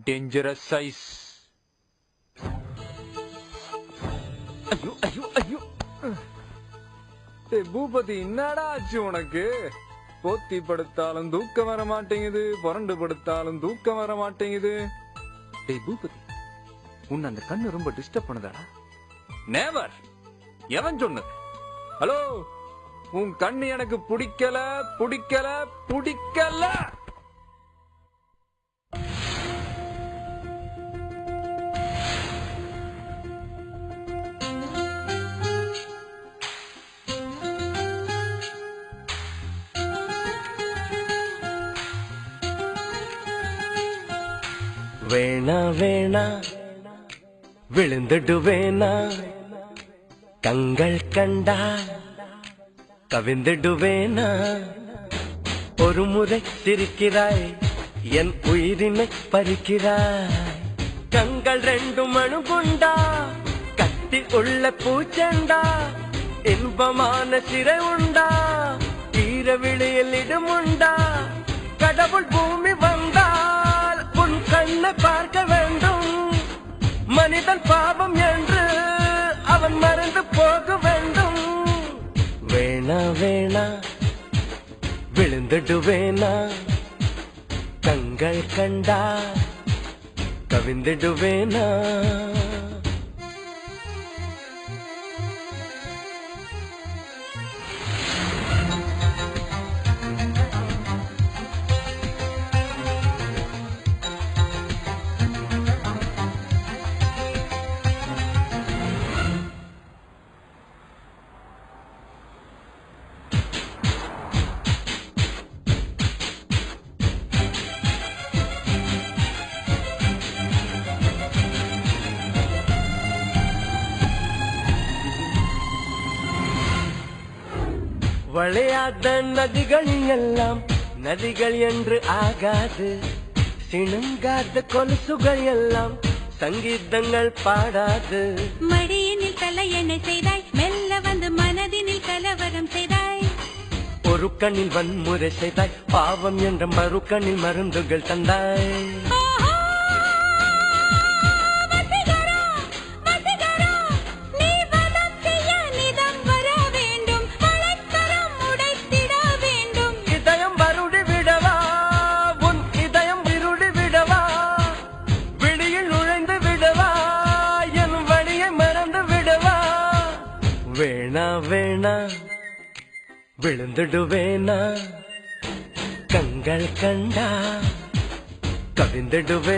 Dangerous size. ஐயோ ஐயோ ஐயோ. பூபதி என்னடா ஆச்சு உனக்கு? போத்தி படுத்தாலும் தூக்கம் வர மாட்டேங்குது, புரண்டு படுத்தாலும் தூக்கம் வர மாட்டேங்குது. டேய் பூபதி, உன்னை அந்த கண்ணு ரொம்ப டிஸ்டர்ப் பண்ணுதாடா? நேவர். எவன் சொன்னது? ஹலோ, உன் கண்ணு எனக்கு பிடிக்கல பிடிக்கல பிடிக்கல. வேணா வேணா விழுந்துடுவேனா, கண்கள் கண்டா கவிந்துடுவேனா. ஒரு முறை சிரிக்கிறாய், என் உயிரினை பறிக்கிறாய். கண்கள் ரெண்டும் அணுகுண்டா, கத்தி உள்ள பூச்செண்டா. இன்பமான சிறை உண்டா, ஈர விழியில் இடுமுண்டா. கடவுள் பூமி வந்தால் உன் கண்ணை பார்க்க வேண்டும். மனிதன் பாவம் என்று அவன் மறந்து போக வேண்டும். வேணா வேணா விழுந்துடுவேனா, கண்கள் கண்டா கவிந்துடுவேனா. வளையாத நதிகள் எல்லாம் நதிகள் என்று ஆகாது. சிணுங்காத கொலுசுகள் எல்லாம் சங்கீதங்கள் பாடாது. மடியினில் தலையணை செய்தாய், மெல்ல வந்து மனதினில் கலவரம் செய்தாய். ஒரு கண்ணில் வன்முறை செய்தாய், பாவம் என்ற மறு கண்ணில் மருந்துகள் தந்தாய். வேணா வேணா விழுந்துடுவேனா, கண்கள் கண்டா கவிந்துடுவேன்.